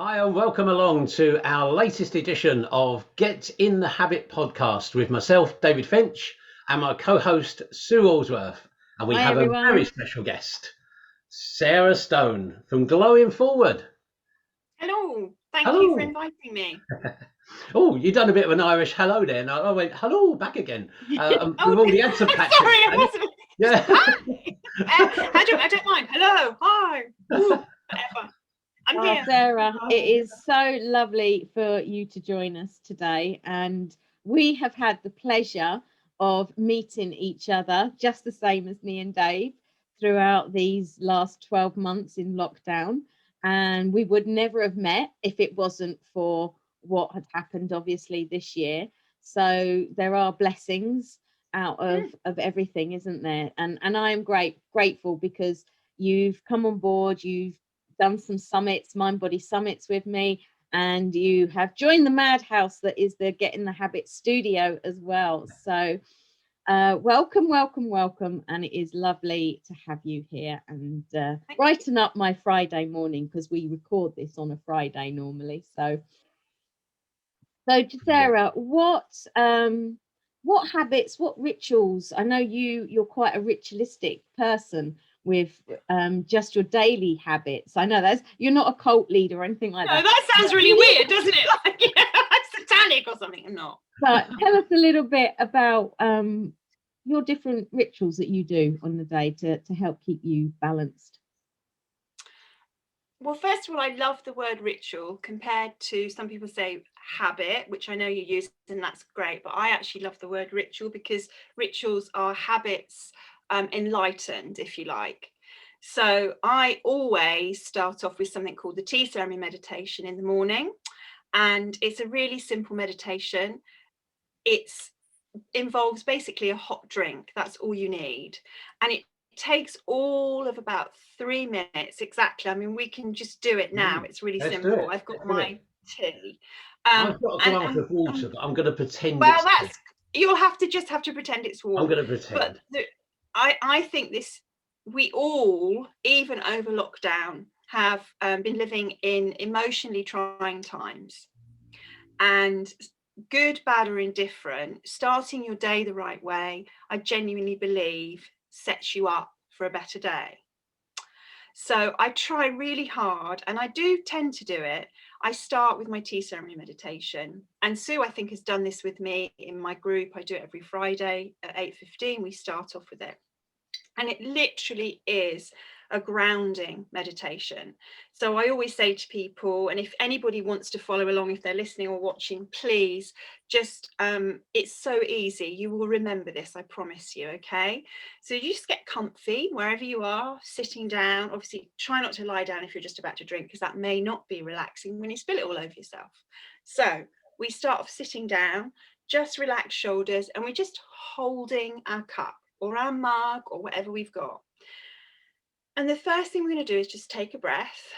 Hi, and welcome along to our latest edition of Get in the Habit podcast with myself, David Finch, and my co-host, Sue Allsworth. And we Hi, have a very everyone. special guest, Sarah Stone from Glowing Forward. Hello, thank you for Hello. inviting me. Oh, you've done a bit of an Irish hello there. And I went, hello, back again. We've Oh, already had some I'm practice. sorry, I wasn't. Yeah. I don't mind. Hello, hi, whatever. I'm here. Sarah, it is so lovely for you to join us today. And we have had the pleasure of meeting each other, just the same as me and Dave, throughout these last 12 months in lockdown. And we would never have met if it wasn't for what had happened, obviously, this year. So there are blessings out of everything, isn't there? And I am grateful because you've come on board, you've done some summits, mind body summits with me, and you have joined the madhouse that is the Get in the Habit studio as well. So welcome, and it is lovely to have you here and brighten up my Friday morning, because we record this on a Friday normally. So Sarah, what habits, what rituals? I know you're quite a ritualistic person with just your daily habits. I know you're not a cult leader or anything like that. No, that sounds really weird, doesn't it? Like, satanic or something. I'm not. But tell us a little bit about your different rituals that you do on the day to help keep you balanced. Well, first of all, I love the word ritual compared to some people say habit, which I know you use, and that's great. But I actually love the word ritual because rituals are habits enlightened, if you like. So I always start off with something called the tea ceremony meditation in the morning. And it's a really simple meditation. It involves basically a hot drink. That's all you need. And it takes all of about 3 minutes exactly. I mean, we can just do it now. It's really simple. I've got my tea. I've got a glass of water, but I'm going to pretend. Well, you'll have to pretend it's warm. I'm going to pretend. But I think we all, even over lockdown, have been living in emotionally trying times. And good, bad, or indifferent, starting your day the right way, I genuinely believe sets you up for a better day. So I try really hard, and I do tend to do it. I start with my tea ceremony meditation. And Sue, I think, has done this with me in my group. I do it every Friday at 8:15. We start off with it. And it literally is a grounding meditation. So I always say to people, and if anybody wants to follow along, if they're listening or watching, please just, it's so easy. You will remember this, I promise you, okay? So you just get comfy wherever you are, sitting down. Obviously, try not to lie down if you're just about to drink, because that may not be relaxing when you spill it all over yourself. So we start off sitting down, just relax shoulders, and we're just holding our cup or our mug or whatever we've got. And the first thing we're going to do is just take a breath.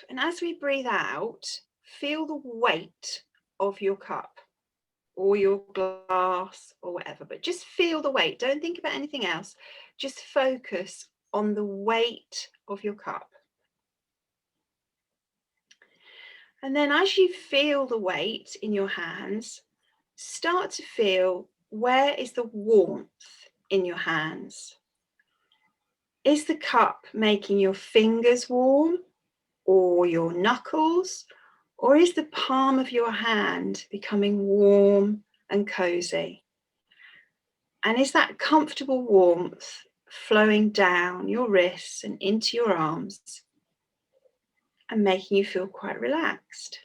And as we breathe out, feel the weight of your cup or your glass or whatever, but just feel the weight. Don't think about anything else. Just focus on the weight of your cup. And then as you feel the weight in your hands, start to feel, where is the warmth in your hands? Is the cup making your fingers warm, or your knuckles, or is the palm of your hand becoming warm and cozy? And is that comfortable warmth flowing down your wrists and into your arms and making you feel quite relaxed?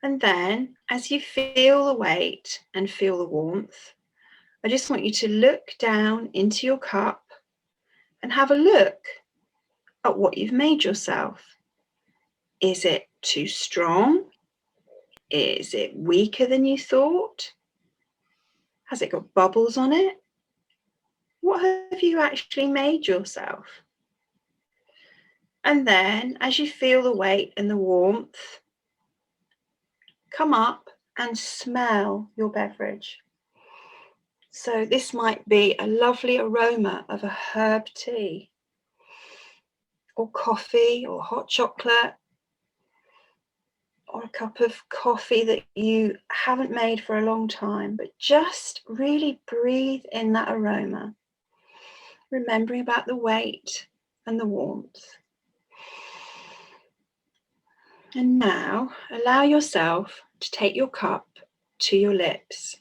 And then as you feel the weight and feel the warmth, I just want you to look down into your cup and have a look at what you've made yourself. Is it too strong? Is it weaker than you thought? Has it got bubbles on it? What have you actually made yourself? And then as you feel the weight and the warmth, come up and smell your beverage. So this might be a lovely aroma of a herb tea. or coffee or hot chocolate, or a cup of coffee that you haven't made for a long time, but just really breathe in that aroma, remembering about the weight and the warmth. And now allow yourself to take your cup to your lips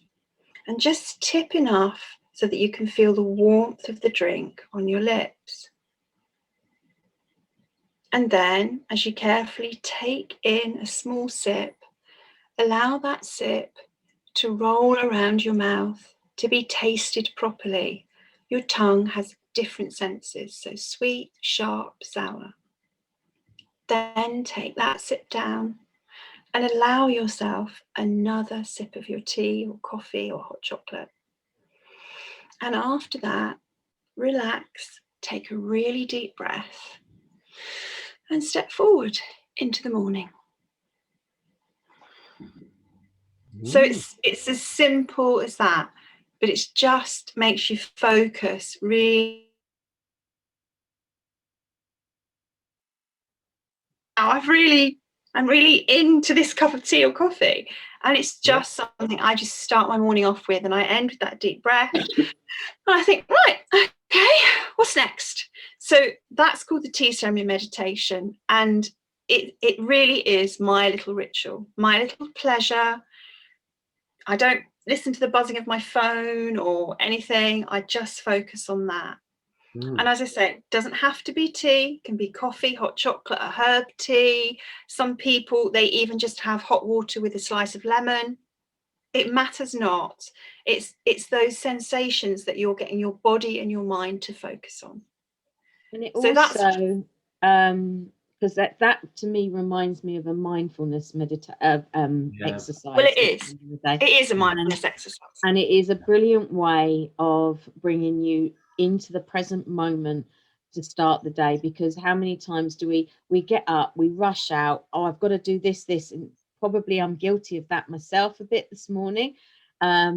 and just tip enough so that you can feel the warmth of the drink on your lips. And then, as you carefully take in a small sip, allow that sip to roll around your mouth, to be tasted properly. Your tongue has different senses, so sweet, sharp, sour. Then take that sip down and allow yourself another sip of your tea or coffee or hot chocolate. And after that, relax, take a really deep breath, and step forward into the morning. So it's as simple as that, but it just makes you focus really. I'm really into this cup of tea or coffee, and it's just something I just start my morning off with, and I end with that deep breath. And I think, right, okay, what's next? So that's called the tea ceremony meditation, and it really is my little ritual, my little pleasure. I don't listen to the buzzing of my phone or anything. I just focus on that. And as I say, it doesn't have to be tea. It can be coffee, hot chocolate, a herb tea. Some people, they even just have hot water with a slice of lemon. It matters not. It's those sensations that you're getting your body and your mind to focus on. And it also, because that to me reminds me of a mindfulness exercise. Well, it is. It is a mindfulness exercise. And it is a brilliant way of bringing you into the present moment to start the day, because how many times do we get up, we rush out, oh, I've got to do this, and probably I'm guilty of that myself a bit this morning,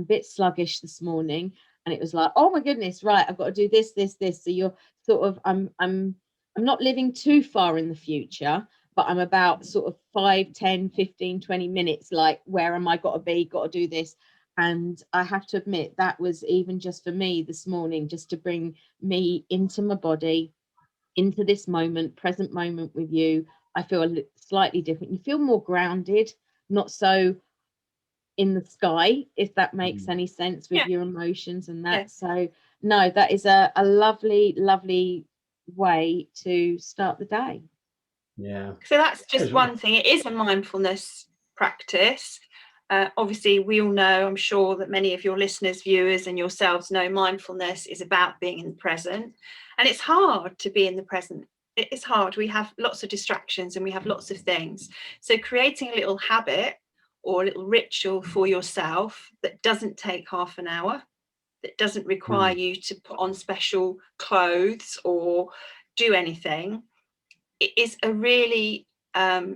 bit sluggish this morning, and it was like, oh my goodness, right, I've got to do this. So you're sort of, I'm not living too far in the future, but I'm about sort of 5, 10, 15, 20 minutes, like, where am I got to do this? And I have to admit, that was even just for me this morning, just to bring me into my body, into this moment, present moment with you. I feel slightly different. You feel more grounded, not so in the sky, if that makes any sense with your emotions and that. So no, that is a lovely, lovely way to start the day. So that's just one thing. It is a mindfulness practice. Obviously, we all know, I'm sure that many of your listeners, viewers, and yourselves know mindfulness is about being in the present. And it's hard to be in the present. It is hard. We have lots of distractions and we have lots of things. So creating a little habit or a little ritual for yourself that doesn't take half an hour, that doesn't require you to put on special clothes or do anything, it is a really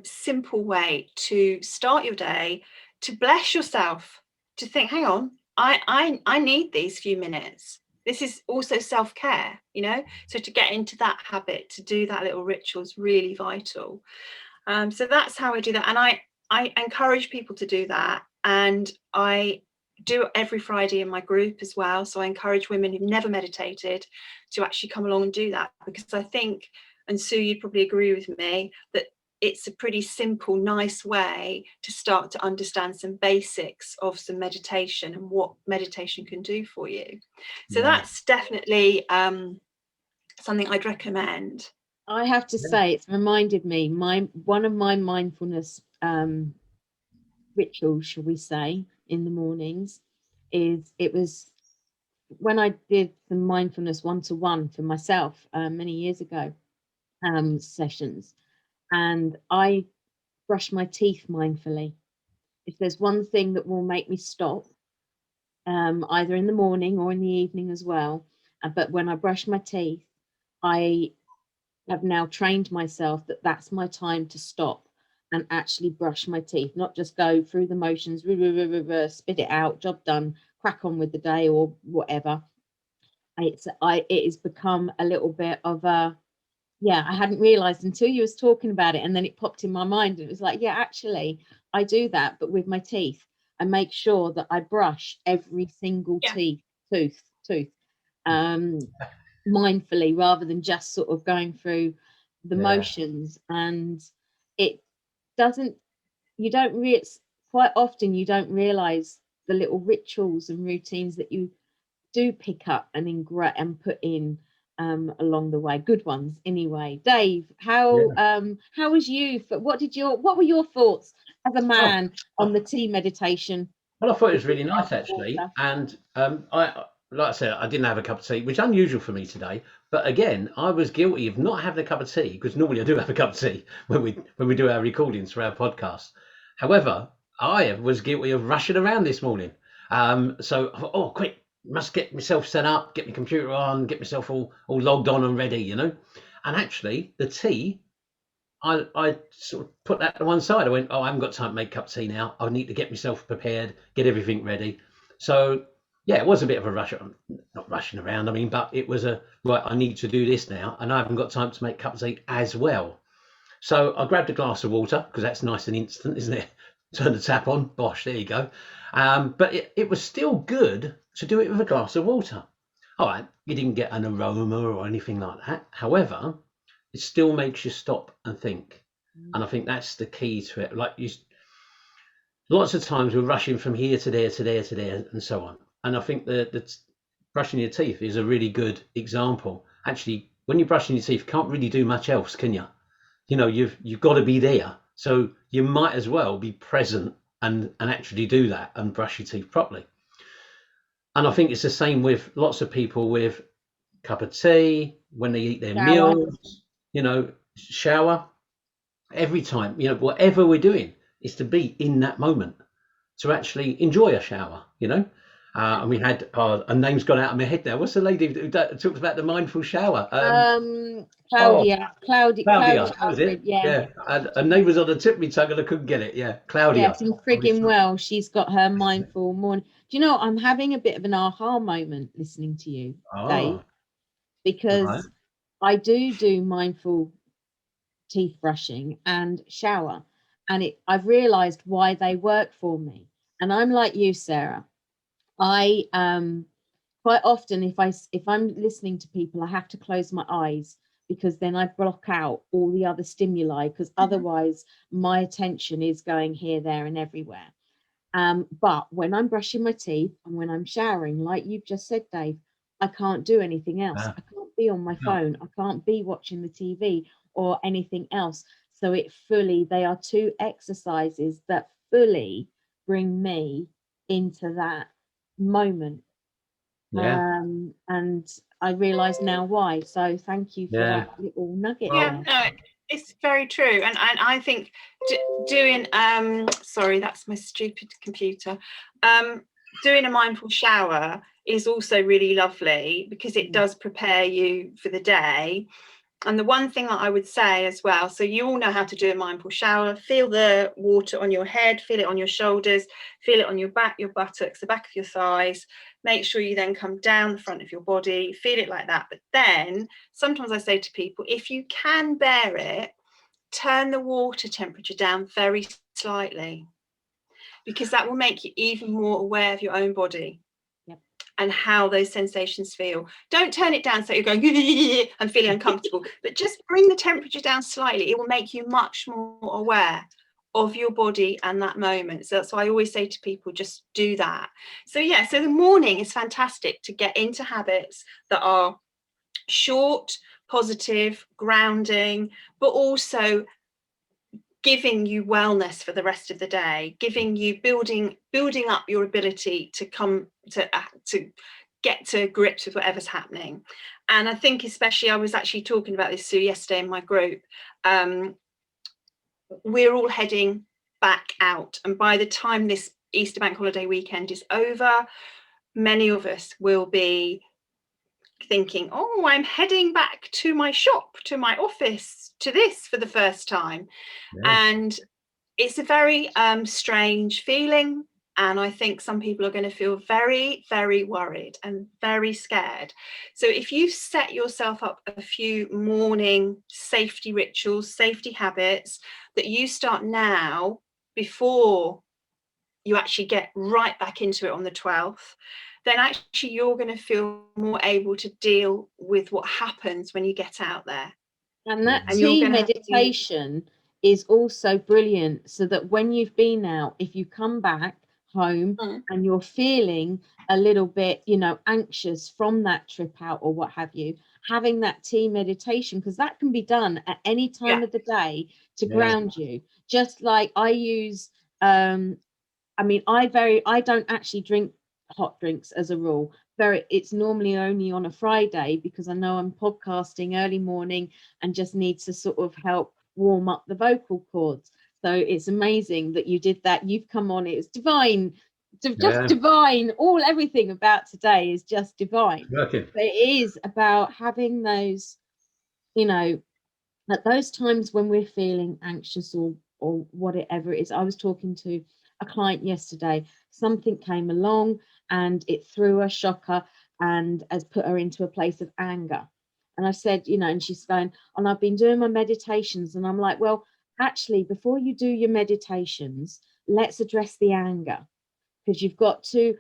simple way to start your day, to bless yourself, to think, hang on, I need these few minutes. This is also self-care, so to get into that habit, to do that little ritual is really vital. So that's how I do that, and I encourage people to do that, and I do it every Friday in my group as well. So I encourage women who've never meditated to actually come along and do that, because I think, and Sue, you'd probably agree with me, that it's a pretty simple, nice way to start to understand some basics of some meditation and what meditation can do for you. So that's definitely something I'd recommend. I have to say, it's reminded me, one of my mindfulness rituals, shall we say, in the mornings it was when I did some mindfulness one-to-one for myself many years ago, sessions, and I brush my teeth mindfully. If there's one thing that will make me stop, either in the morning or in the evening as well, but when I brush my teeth, I have now trained myself that that's my time to stop and actually brush my teeth, not just go through the motions, spit it out, job done, crack on with the day or whatever. It has become a little bit of a yeah, I hadn't realized until you was talking about it, and then it popped in my mind. It was like, yeah, actually, I do that, but with my teeth. I make sure that I brush every single Yeah. tooth, um, mindfully, rather than just sort of going through the Yeah. motions. And it doesn't. You don't quite often you don't realize the little rituals and routines that you do pick up and and put in along the way. Good ones anyway. Dave, how was you? What were your thoughts as a Oh, man on the tea meditation? well, I thought it with was really nice actually, water? and I, like I said, I didn't have a cup of tea, which is unusual for me today. But again, I was guilty of not having a cup of tea because normally I do have a cup of tea when we do our recordings for our podcast. However, I was guilty of rushing around this morning. So I thought, oh, quick, must get myself set up, get my computer on, get myself all logged on and ready, you know. And actually, the tea I sort of put that to one side. I went, oh, I haven't got time to make a cup of tea now. I need to get myself prepared, get everything ready. So yeah, it was a bit of a rush. Not rushing around, I mean, but it was right. I need to do this now, and I haven't got time to make a cup of tea as well. So I grabbed a glass of water because that's nice and instant, isn't it? Turn the tap on, bosh, there you go. But it was still good to do it with a glass of water. All right, you didn't get an aroma or anything like that. However, it still makes you stop and think. And I think that's the key to it. Like lots of times we're rushing from here to there to there to there and so on. And I think that brushing your teeth is a really good example. Actually, when you're brushing your teeth, you can't really do much else, can you? You know, you've got to be there. So you might as well be present and actually do that and brush your teeth properly. And I think it's the same with lots of people with cup of tea, when they eat their Shower. meals, you know, shower. Every time, you know, whatever we're doing is to be in that moment, to actually enjoy a shower, you know. And we had a name's gone out of my head now. What's the lady who talks about the mindful shower? Oh, Claudia, Claudia, Claudia that was it. Alfred, yeah. Yeah, and her name was on the tip of my tongue and I couldn't get it. Yeah, Claudia. Yes, and frigging well, she's got her mindful morning. Do you know, I'm having a bit of an aha moment listening to you, Dave, Oh, right. because I do mindful teeth brushing and shower, and I've realized why they work for me. And I'm like you, Sarah. I quite often, if I'm listening to people, I have to close my eyes, because then I block out all the other stimuli, because otherwise my attention is going here, there, and everywhere. But when I'm brushing my teeth and when I'm showering, like you've just said, Dave, I can't do anything else. Ah, I can't be on my no. phone. I can't be watching the TV or anything else. So they are two exercises that fully bring me into that moment. Yeah, And I realise now why. So thank you for yeah. that little nugget Yeah, there. no, it's very true. And I think doing sorry, that's my stupid computer. Doing a mindful shower is also really lovely, because it does prepare you for the day. And the one thing that I would say as well, so you all know how to do a mindful shower. Feel the water on your head, feel it on your shoulders, feel it on your back, your buttocks, the back of your thighs. Make sure you then come down the front of your body, feel it like that. But then sometimes I say to people, if you can bear it, turn the water temperature down very slightly, because that will make you even more aware of your own body. Yep. And how those sensations feel. Don't turn it down so you're going and feeling uncomfortable, but just bring the temperature down slightly. It will make you much more aware of your body and that moment. So that's why I always say to people, just do that. So yeah, so the morning is fantastic to get into habits that are short, positive, grounding, but also giving you wellness for the rest of the day, giving you building up your ability to come to get to grips with whatever's happening. And I think especially, I was actually talking about this, Sue, yesterday in my group. We're all heading back out, and by the time this Easter bank holiday weekend is over, many of us will be thinking, oh, I'm heading back to my shop, to my office, to this for the first time. Yeah. And it's a very strange feeling. And I think some people are going to feel very, very worried and very scared. So if you set yourself up a few morning safety rituals, safety habits that you start now before you actually get right back into it on the 12th, then actually you're going to feel more able to deal with what happens when you get out there. And that And you're tea going to have to meditation is also brilliant, so that when you've been out, if you come back home and you're feeling a little bit, anxious from that trip out or what have you, having that tea meditation, because that can be done at any time of the day to ground you. Just like I use, I don't actually drink hot drinks as a rule. It's normally only on a Friday, because I know I'm podcasting early morning and just need to sort of help warm up the vocal cords. So it's amazing that you did that. You've come on, it's divine, just divine. Everything about today is just divine. Working. But it is about having those, at those times when we're feeling anxious or whatever it is. I was talking to a client yesterday. Something came along and it threw her, shock her, and has put her into a place of anger. And I said, and she's going, and I've been doing my meditations. And I'm like, well, actually, before you do your meditations, let's address the anger, because you've got to,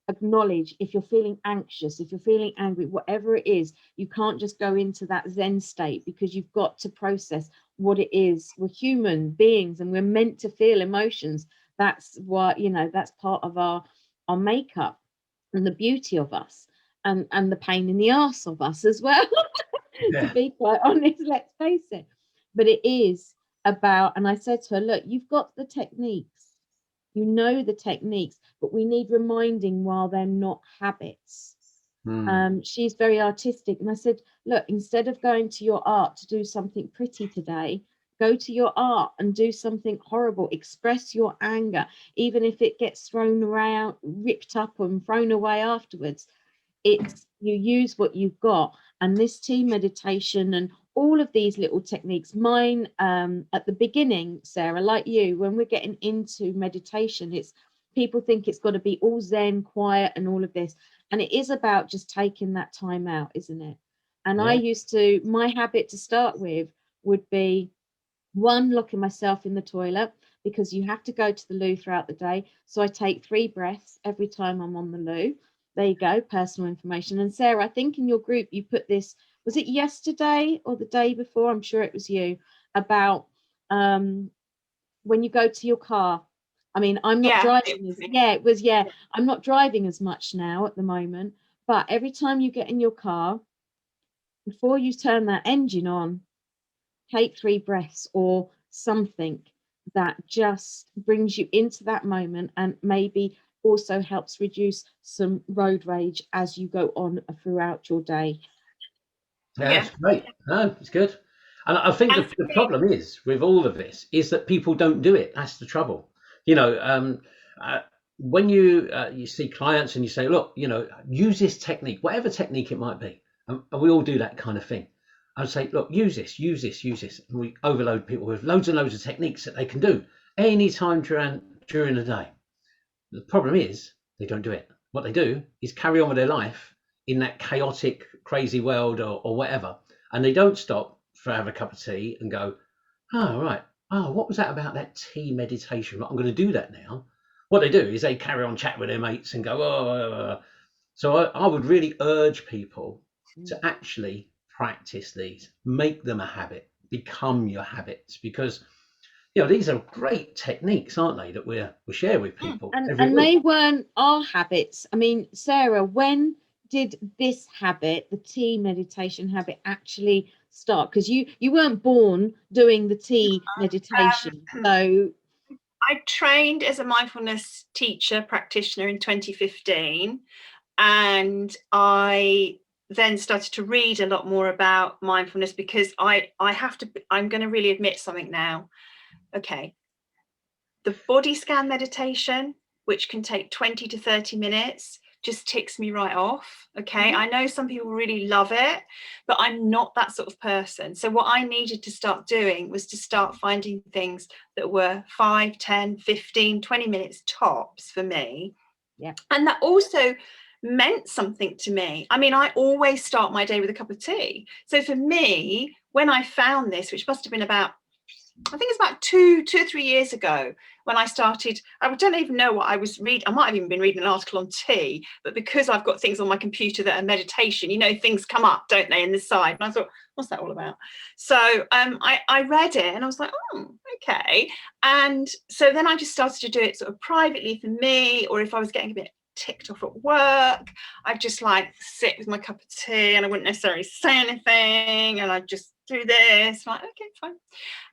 acknowledge if you're feeling anxious, if you're feeling angry, whatever it is. You can't just go into that Zen state, because you've got to process what it is. We're human beings and we're meant to feel emotions. That's what, that's part of our makeup and the beauty of us, and the pain in the arse of us as well. To be quite honest, let's face it. But it is about, and I said to her, look, you've got the techniques, the techniques, but we need reminding while they're not habits. She's very artistic, and I said, look, instead of going to your art to do something pretty today, go to your art and do something horrible. Express your anger, even if it gets thrown around, ripped up and thrown away afterwards. It's, you use what you've got. And this tea meditation and all of these little techniques, mine at the beginning, Sarah, like you, when we're getting into meditation, it's, people think it's got to be all Zen, quiet and all of this. And it is about just taking that time out, isn't it? And I used to, my habit to start with would be, one, locking myself in the toilet, because you have to go to the loo throughout the day. So I take 3 breaths every time I'm on the loo. There you go, personal information. And Sarah, I think in your group you put this, was it yesterday or the day before? I'm sure it was you, about when you go to your car. I mean, I'm not driving I'm not driving as much now at the moment, but every time you get in your car, before you turn that engine on, take 3 breaths or something that just brings you into that moment, and maybe also helps reduce some road rage as you go on throughout your day. That's great. No, it's good. And I think the problem is with all of this is that people don't do it. That's the trouble. When you see clients and you say, look, use this technique, whatever technique it might be, and we all do that kind of thing. I'd say, look, use this. And we overload people with loads and loads of techniques that they can do anytime during the day. The problem is they don't do it. What they do is carry on with their life in that chaotic, crazy world or whatever. And they don't stop for have a cup of tea and go, oh, right. Oh, what was that about that tea meditation? I'm going to do that now. What they do is they carry on chatting with their mates and go, oh. So I would really urge people to actually practice these, make them a habit, become your habits, because these are great techniques, aren't they, that we share with people. And they weren't our habits. I mean, Sarah, when did this habit, the tea meditation habit, actually start? Because you weren't born doing the tea meditation. So I trained as a mindfulness teacher practitioner in 2015, and I then started to read a lot more about mindfulness, because I'm going to really admit something now. Okay, the body scan meditation, which can take 20 to 30 minutes, just ticks me right off. Okay, I know some people really love it, but I'm not that sort of person. So what I needed to start doing was to start finding things that were 5, 10, 15, 20 minutes tops for me. Yeah. And that also meant something to me. I mean, I always start my day with a cup of tea. So for me, when I found this, which must have been about, I think it's about two or 3 years ago, when I started, I don't even know what I was reading. I might have even been reading an article on tea, but because I've got things on my computer that are meditation, you know, things come up, don't they, in the side? And I thought, what's that all about? So I read it and I was like, oh, okay. And so then I just started to do it sort of privately for me, or if I was getting a bit ticked off at work, I'd just like sit with my cup of tea and I wouldn't necessarily say anything, and I'd just do this, like, okay, fine.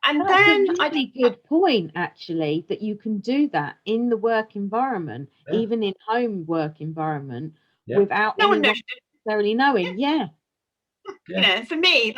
And That's then a really good point, actually, that you can do that in the work environment, Yeah. even in home work environment, Yeah. without no one anyone knows. necessarily knowing. Yeah. You know, for me,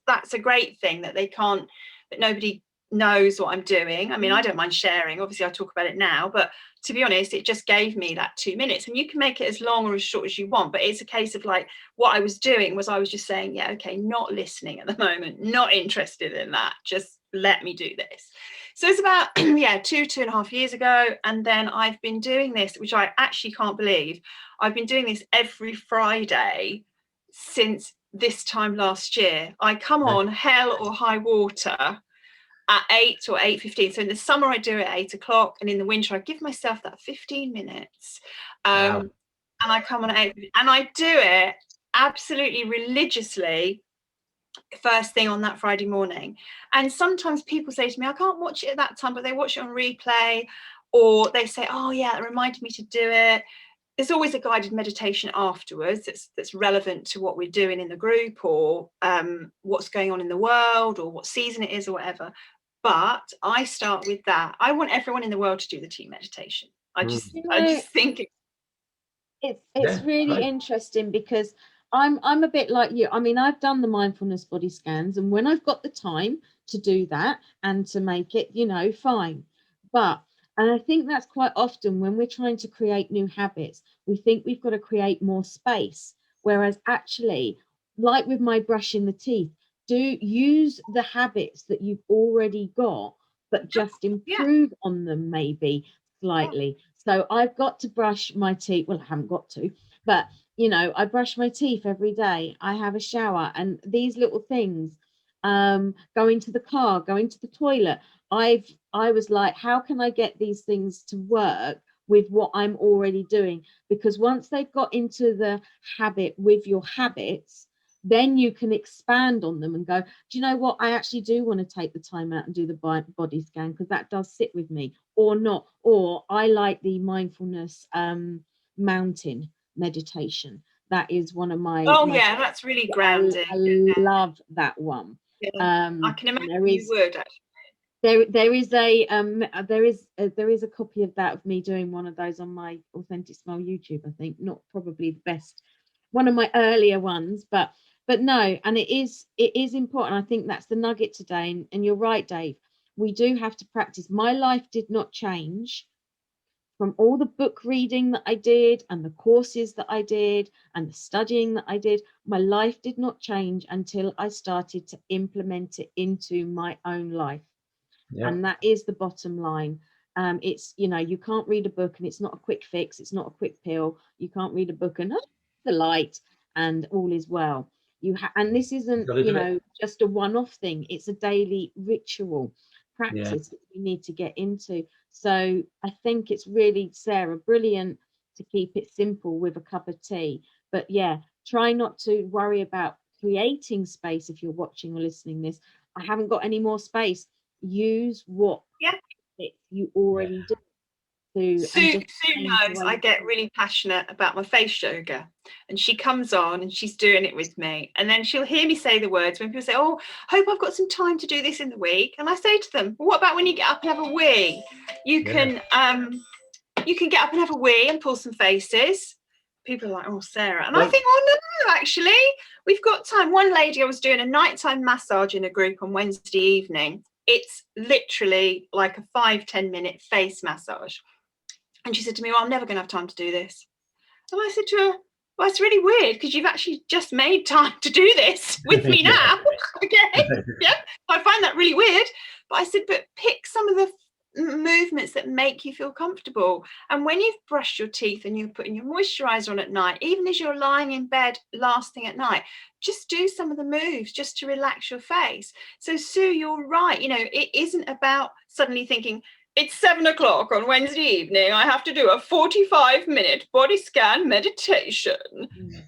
that's a great thing, that they can't, that nobody knows what I'm doing. I mean, I don't mind sharing. Obviously, I talk about it now, but to be honest, it just gave me that 2 minutes, and you can make it as long or as short as you want. But it's a case of like, what I was doing was I was just saying, yeah, okay, not listening at the moment, not interested in that. Just let me do this. So it's about, yeah, 2.5 years ago. And then I've been doing this, which I actually can't believe. I've been doing this every Friday since this time last year. I come on hell or high water at 8 or 8:15. So in the summer I do it at 8 o'clock, and in the winter I give myself that 15 minutes. Wow. And I come on at 8, and I do it absolutely religiously first thing on that Friday morning. And sometimes people say to me, I can't watch it at that time, but they watch it on replay, or they say, oh yeah, it reminded me to do it. There's always a guided meditation afterwards that's relevant to what we're doing in the group, or what's going on in the world, or what season it is, or whatever. But I start with that. I want everyone in the world to do the tea meditation. I just think it's really interesting, because I'm a bit like you. I mean, I've done the mindfulness body scans, and when I've got the time to do that and to make it, you know, fine. And I think that's quite often when we're trying to create new habits, we think we've got to create more space. Whereas actually, like with my brushing the teeth, do use the habits that you've already got, but just improve on them maybe slightly. So I've got to brush my teeth. Well, I haven't got to, but you know, I brush my teeth every day. I have a shower, and these little things, going to the car, going to the toilet. I was like, how can I get these things to work with what I'm already doing? Because once they've got into the habit with your habits, then you can expand on them and go, do you know what? I actually do want to take the time out and do the body scan, because that does sit with me, or not. Or I like the mindfulness mountain meditation. That is one of my. yeah, that's really grounding. I love that one. I can imagine you would actually. There is a copy of that, of me doing one of those on my Authentic Smile YouTube. I think not probably the best, one of my earlier ones, but no, and it is important. I think that's the nugget today. And you're right, Dave. We do have to practice. My life did not change from all the book reading that I did, and the courses that I did, and the studying that I did. My life did not change until I started to implement it into my own life. And that is the bottom line. It's, you know, you can't read a book and it's not a quick fix. It's not a quick pill. You can't read a book and the light and all is well. And this isn't, you know, just a one-off thing. It's a daily ritual practice that we need to get into. So I think it's really, Sarah, brilliant to keep it simple with a cup of tea. But yeah, try not to worry about creating space. If you're watching or listening this, I haven't got any more space. Use what you already do. Sue knows I get really passionate about my face yoga, and she comes on and she's doing it with me, and then she'll hear me say the words when people say, oh, hope I've got some time to do this in the week. And I say to them, well, what about when you get up and have a wee? You can get up and have a wee and pull some faces. People are like, oh, Sarah. And I think, oh, no, actually, we've got time. One lady, I was doing a nighttime massage in a group on Wednesday evening. It's literally like a 5-10 minute face massage. And she said to me, well, I'm never going to have time to do this. And I said to her, well, it's really weird because you've actually just made time to do this with me now. Okay. Yeah. I find that really weird. But I said, but pick some of the movements that make you feel comfortable. And when you've brushed your teeth and you're putting your moisturizer on at night, even as you're lying in bed last thing at night, just do some of the moves just to relax your face. So Sue, you're right. It isn't about suddenly thinking, it's 7 o'clock on Wednesday evening, I have to do a 45-minute body scan meditation,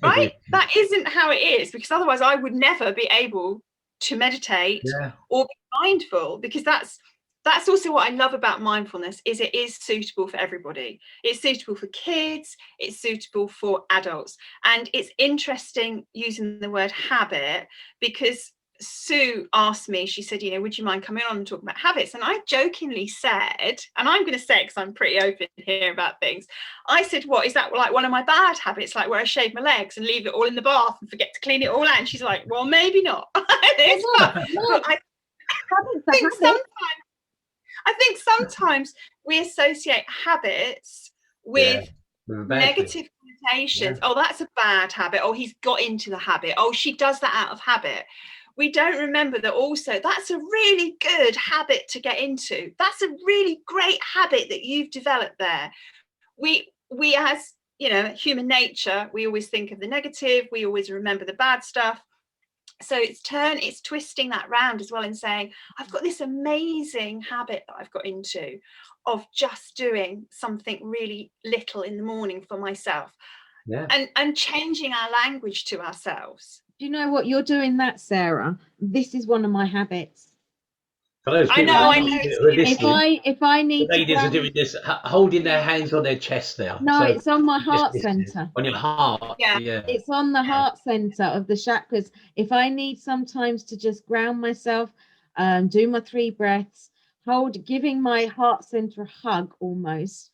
right? That isn't how it is, because otherwise I would never be able to meditate or be mindful, because that's also what I love about mindfulness, is it is suitable for everybody. It's suitable for kids, it's suitable for adults. And it's interesting using the word habit, because Sue asked me, she said, would you mind coming on and talking about habits? And I jokingly said, and I'm going to say it because I'm pretty open here about things, I said, what, is that like one of my bad habits, like where I shave my legs and leave it all in the bath and forget to clean it all out? And she's like, well, maybe not. I think sometimes we associate habits with negative connotations. Oh, that's a bad habit. Oh, he's got into the habit. Oh, she does that out of habit. We don't remember that also that's a really good habit to get into. That's a really great habit that you've developed there. We as human nature, we always think of the negative, we always remember the bad stuff. So it's twisting that round as well and saying, I've got this amazing habit that I've got into of just doing something really little in the morning for myself. And changing our language to ourselves. Do you know what, you're doing that, Sarah? This is one of my habits. I know. If I need the ladies are doing this, holding their hands on their chest now. No, so it's on my heart center. On your heart. Yeah. It's on the heart center of the chakras. If I need sometimes to just ground myself, do my 3 breaths, giving my heart center a hug almost,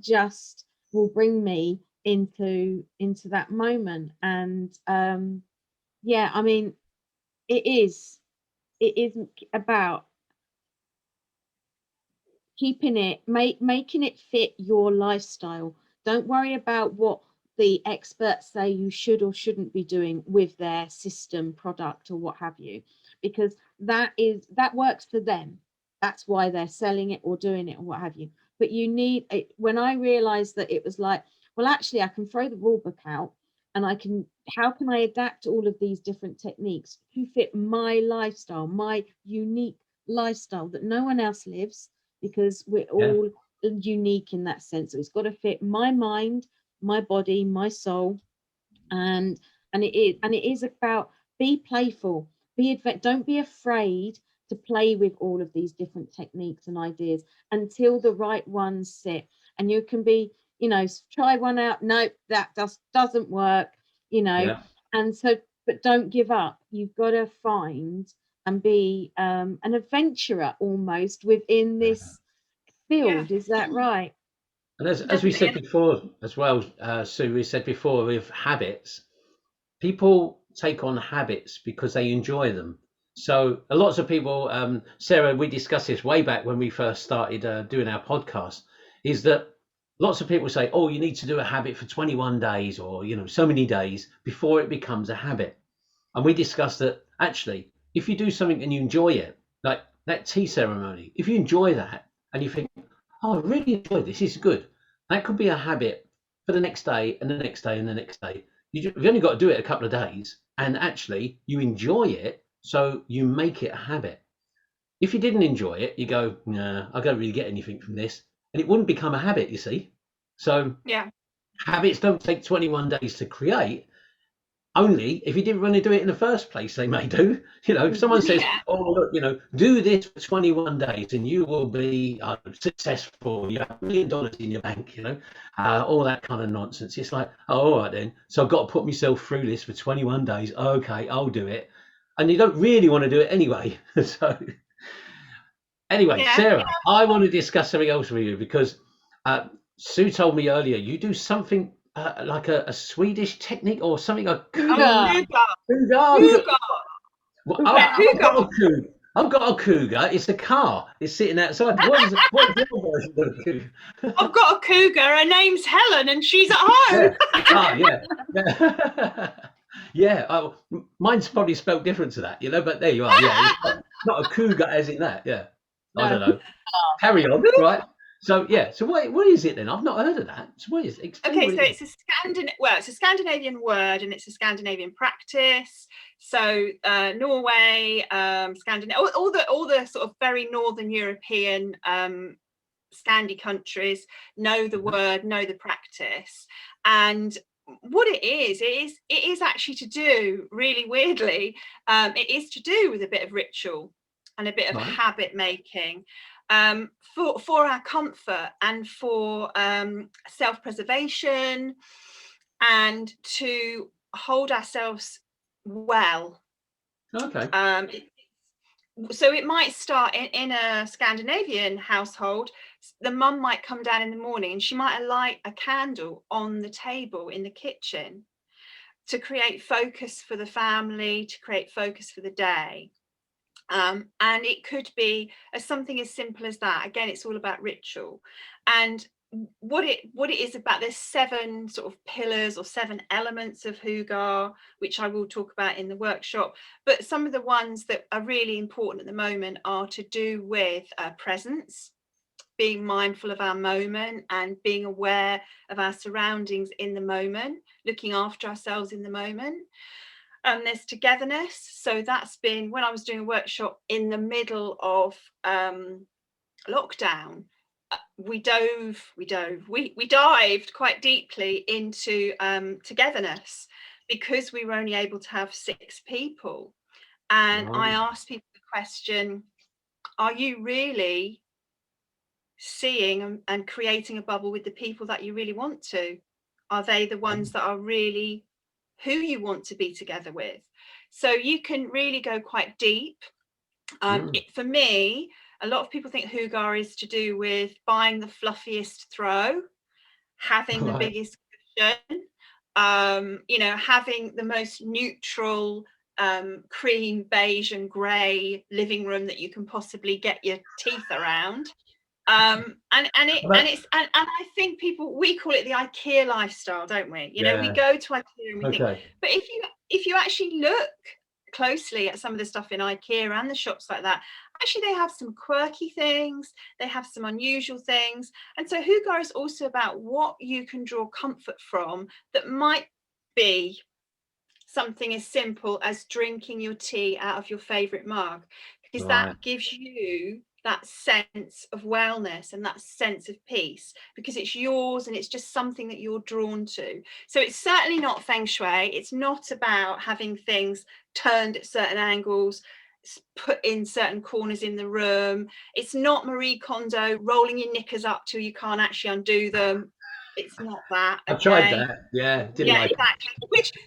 just will bring me into that moment. And I mean, it is about keeping it, making it fit your lifestyle. Don't worry about what the experts say you should or shouldn't be doing with their system, product, or what have you, because that works for them. That's why they're selling it or doing it or what have you. But you need it. When I realized that, it was like, well, actually I can throw the rule book out and how can I adapt all of these different techniques to fit my lifestyle, my unique lifestyle that no one else lives, because we're all unique in that sense. So it's got to fit my mind, my body, my soul, and it is about, be playful, don't be afraid to play with all of these different techniques and ideas until the right ones sit. And you can be, try one out, nope, that doesn't work, and so, but don't give up. You've got to find and be an adventurer almost within this field. Is that right? And as we said before as well, Sue, we said before, with habits, people take on habits because they enjoy them. So lots of people, Sarah, we discussed this way back when we first started doing our podcast, is that lots of people say, oh, you need to do a habit for 21 days or, so many days before it becomes a habit. And we discussed that actually, if you do something and you enjoy it, like that tea ceremony, if you enjoy that and you think, oh, I really enjoy this, it's good, that could be a habit for the next day and the next day and the next day. You've only got to do it a couple of days and actually you enjoy it, so you make it a habit. If you didn't enjoy it, you go, nah, I don't really get anything from this, and it wouldn't become a habit, you see. So habits don't take 21 days to create. Only if you didn't want to do it in the first place, they may do. If someone says, oh, look, do this for 21 days and you will be successful, you have $1 million in your bank, all that kind of nonsense. It's like, oh, all right then. So I've got to put myself through this for 21 days. Okay, I'll do it. And you don't really want to do it anyway. So anyway, Sarah, I want to discuss something else with you, because Sue told me earlier you do something like a Swedish technique or something. Huga. I've got a cougar. It's a car. It's sitting outside. What is your version of a cougar? I've got a cougar. Her name's Helen, and she's at home. Yeah. Ah, yeah. Yeah. Yeah. Oh, mine's probably spelled different to that, but there you are. Yeah. It's not a cougar as in that. Yeah. I don't know. Carry on. Right. So yeah. So what is it then? I've not heard of that. So what is it? Explain Okay, what so it is. it's a Scandinavian word, and it's a Scandinavian practice. So Norway, Scandinavia, all the sort of very northern European Scandi countries know the word, know the practice. And what it is actually to do, really weirdly, it is to do with a bit of ritual and a bit of habit making, for our comfort and for self-preservation, and to hold ourselves well. Okay. So it might start in a Scandinavian household. The mum might come down in the morning and she might light a candle on the table in the kitchen to create focus for the family, to create focus for the day. And it could be something as simple as that. Again, it's all about ritual. And what it is about, there's 7 sort of pillars or 7 elements of Hugar, which I will talk about in the workshop. But some of the ones that are really important at the moment are to do with presence, being mindful of our moment and being aware of our surroundings in the moment, looking after ourselves in the moment. There's togetherness. So that's been when I was doing a workshop in the middle of lockdown. We dived quite deeply into togetherness, because we were only able to have 6 people. And I asked people the question, are you really seeing and creating a bubble with the people that you really want to? Are they the ones that are really who you want to be together with? So you can really go quite deep. For me, a lot of people think Hugar is to do with buying the fluffiest throw, having the biggest cushion, having the most neutral cream, beige and grey living room that you can possibly get your teeth around. And I think we call it the IKEA lifestyle, don't we? We go to IKEA and we think, but if you actually look closely at some of the stuff in IKEA and the shops like that, actually they have some quirky things, they have some unusual things. And so Hugar is also about what you can draw comfort from, that might be something as simple as drinking your tea out of your favorite mug, because that gives you that sense of wellness and that sense of peace, because it's yours and it's just something that you're drawn to. So it's certainly not feng shui. It's not about having things turned at certain angles, put in certain corners in the room. It's not Marie Kondo rolling your knickers up till you can't actually undo them. It's not that. I tried that. Yeah, didn't like exactly. Which, do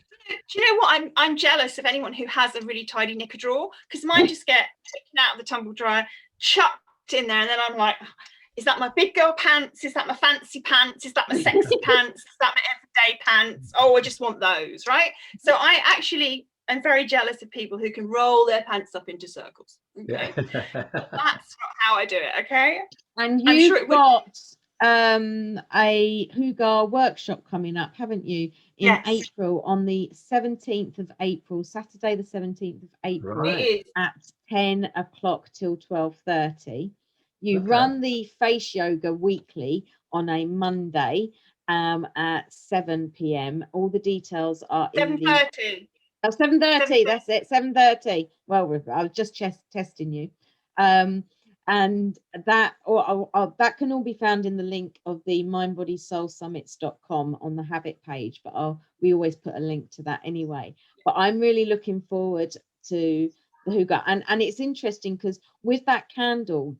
you know what? I'm jealous of anyone who has a really tidy knicker drawer, because mine just get taken out of the tumble dryer, chucked in there, and then I'm like, is that my big girl pants? Is that my fancy pants? Is that my sexy pants? Is that my everyday pants? Oh, I just want those, right? So I actually am very jealous of people who can roll their pants up into circles. Okay, that's not how I do it. Okay, and you've got a Hugar workshop coming up, haven't you, in April, on the 17th of April, Saturday the 17th of April, at 10 o'clock till 12:30. You run the face yoga weekly on a Monday at 7 p.m. All the details are 7:30. Oh, 7:30, that's it, 7:30. Well, I was just testing you. And that that can all be found in the link of the mindbodysoulsummits.com on the habit page, but we always put a link to that anyway. But I'm really looking forward to the Hugar, and it's interesting because with that candle,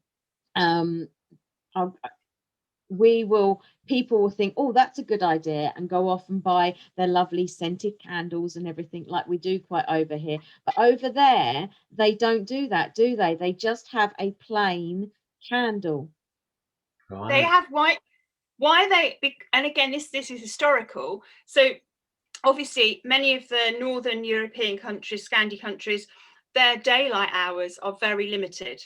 people will think, oh, that's a good idea, and go off and buy their lovely scented candles and everything like we do quite over here. But over there, they don't do that, do they? They just have a plain candle. They have white. And again, this is historical. So obviously, many of the northern European countries, Scandi countries, their daylight hours are very limited.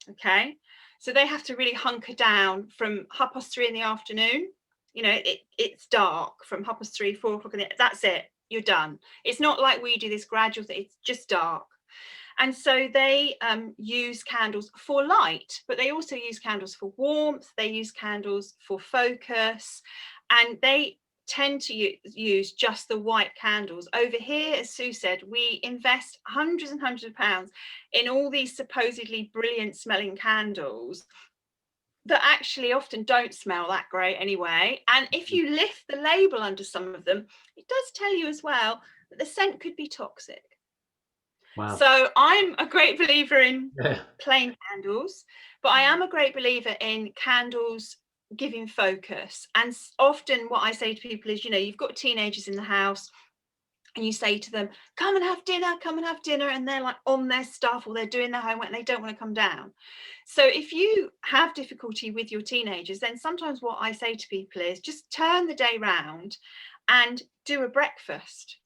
Okay, so they have to really hunker down from 3:30 in the afternoon. You know, it's dark from 3:30, 4 o'clock in the, that's it, you're done. It's not like we do this gradual thing, it's just dark. And so they use candles for light, but they also use candles for warmth, they use candles for focus, and they tend to use just the white candles. Over here, as Sue said, we invest hundreds and hundreds of pounds in all these supposedly brilliant smelling candles that actually often don't smell that great anyway. And if you lift the label under some of them, it does tell you as well that the scent could be toxic. Wow. So I'm a great believer in plain candles, but I am a great believer in candles giving focus. And often what I say to people is, you know, you've got teenagers in the house and you say to them, come and have dinner, and they're like on their stuff or they're doing their homework and they don't want to come down. So if you have difficulty with your teenagers, then sometimes what I say to people is just turn the day round and do a breakfast.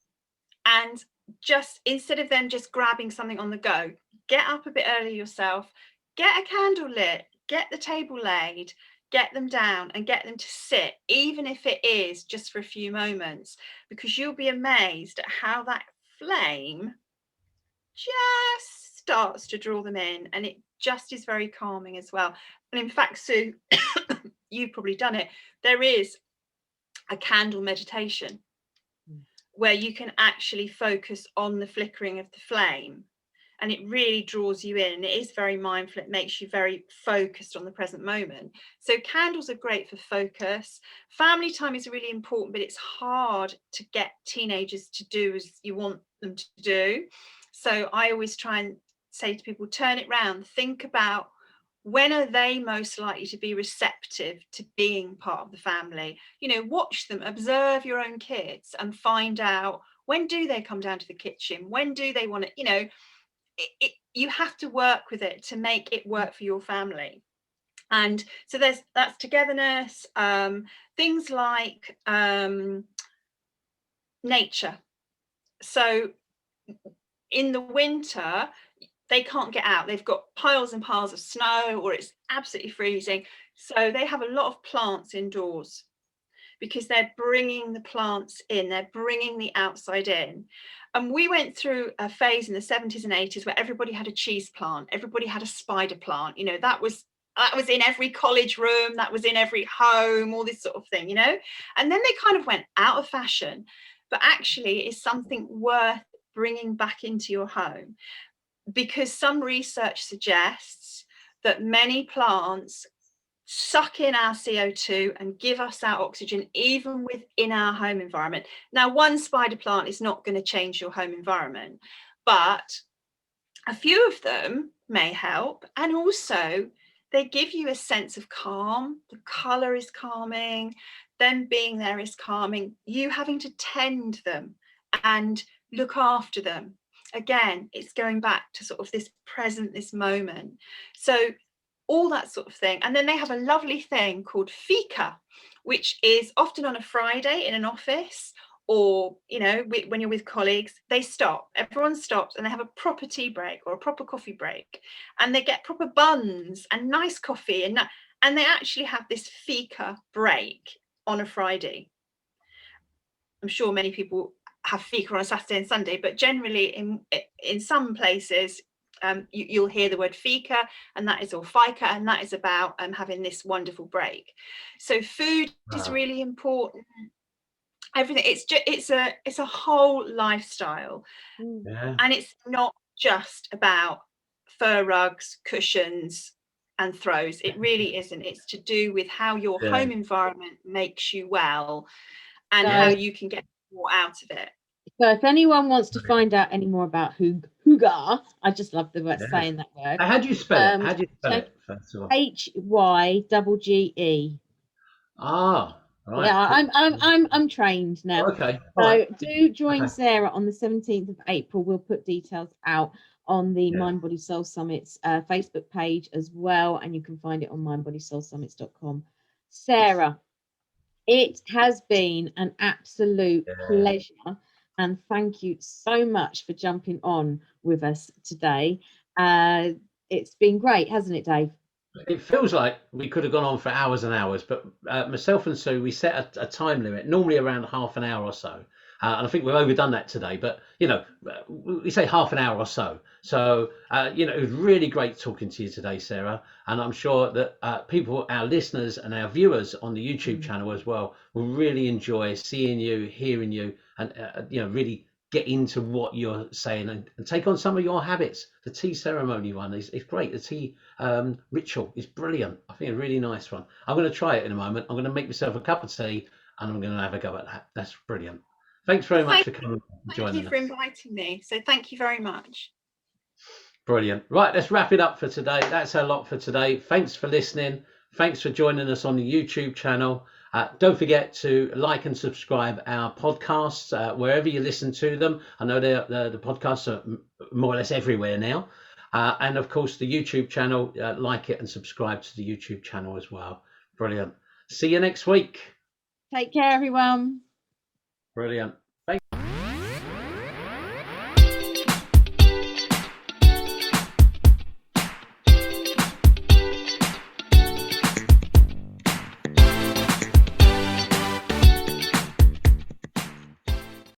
And just instead of them just grabbing something on the go, get up a bit early yourself, get a candle lit, get the table laid, get them down and get them to sit, even if it is just for a few moments, because you'll be amazed at how that flame just starts to draw them in, and it just is very calming as well. And in fact, Sue, you've probably done it, there is a candle meditation where you can actually focus on the flickering of the flame, and it really draws you in. It is very mindful, it makes you very focused on the present moment. So candles are great for focus. Family time is really important, but it's hard to get teenagers to do as you want them to do. So I always try and say to people, turn it round, think about when are they most likely to be receptive to being part of the family. You know, watch them, observe your own kids and find out, when do they come down to the kitchen, when do they want to, you know, you have to work with it to make it work for your family. And so that's togetherness, things like nature. So in the winter they can't get out, they've got piles and piles of snow or it's absolutely freezing, so they have a lot of plants indoors because they're bringing the plants in, they're bringing the outside in. And we went through a phase in the 70s and 80s where everybody had a cheese plant, everybody had a spider plant, you know, that was in every college room, that was in every home, all this sort of thing, you know. And then they kind of went out of fashion, but actually it's something worth bringing back into your home, because some research suggests that many plants suck in our CO2 and give us our oxygen even within our home environment. Now, one spider plant is not going to change your home environment, but a few of them may help. And also they give you a sense of calm. The colour is calming, them being there is calming, you having to tend them and look after them. Again, it's going back to sort of this present, this moment. So all that sort of thing. And then they have a lovely thing called fika, which is often on a Friday in an office, or, you know, when you're with colleagues, they stop, everyone stops and they have a proper tea break or a proper coffee break, and they get proper buns and nice coffee, and they actually have this fika break on a Friday. I'm sure many people have fika on a Saturday and Sunday, but generally in some places you'll hear the word fika, and that is, or fika, and that is about having this wonderful break. So food is really important. Everything, it's a whole lifestyle. And it's not just about fur rugs, cushions and throws. It really isn't. It's to do with how your home environment makes you well, and how you can get more out of it. So if anyone wants to find out any more about Hygge, I just love the word saying that word. How do you spell it? How do you spell it? First of all? HYGGE. Ah, right. Yeah, I'm trained now. Okay. So do join Sarah on the 17th of April. We'll put details out on the Mind Body Soul Summit's Facebook page as well, and you can find it on mindbodysoulsummits.com. Sarah, it has been an absolute pleasure And thank you so much for jumping on with us today. It's been great, hasn't it, Dave? It feels like we could have gone on for hours and hours, but myself and Sue, we set a time limit, normally around half an hour or so. And I think we've overdone that today, but we say half an hour or so. So, it was really great talking to you today, Sarah. And I'm sure that people, our listeners and our viewers on the YouTube channel as well, will really enjoy seeing you, hearing you, and, really get into what you're saying and take on some of your habits. The tea ceremony one is great. The tea ritual is brilliant. I think a really nice one. I'm going to try it in a moment. I'm going to make myself a cup of tea and I'm going to have a go at that. That's brilliant. Thanks very much for coming and joining us. Thank you for inviting me. So thank you very much. Brilliant. Right, let's wrap it up for today. That's our lot for today. Thanks for listening. Thanks for joining us on the YouTube channel. Don't forget to like and subscribe our podcasts wherever you listen to them. I know the podcasts are more or less everywhere now. And of course, the YouTube channel, like it and subscribe to the YouTube channel as well. Brilliant. See you next week. Take care, everyone. Brilliant.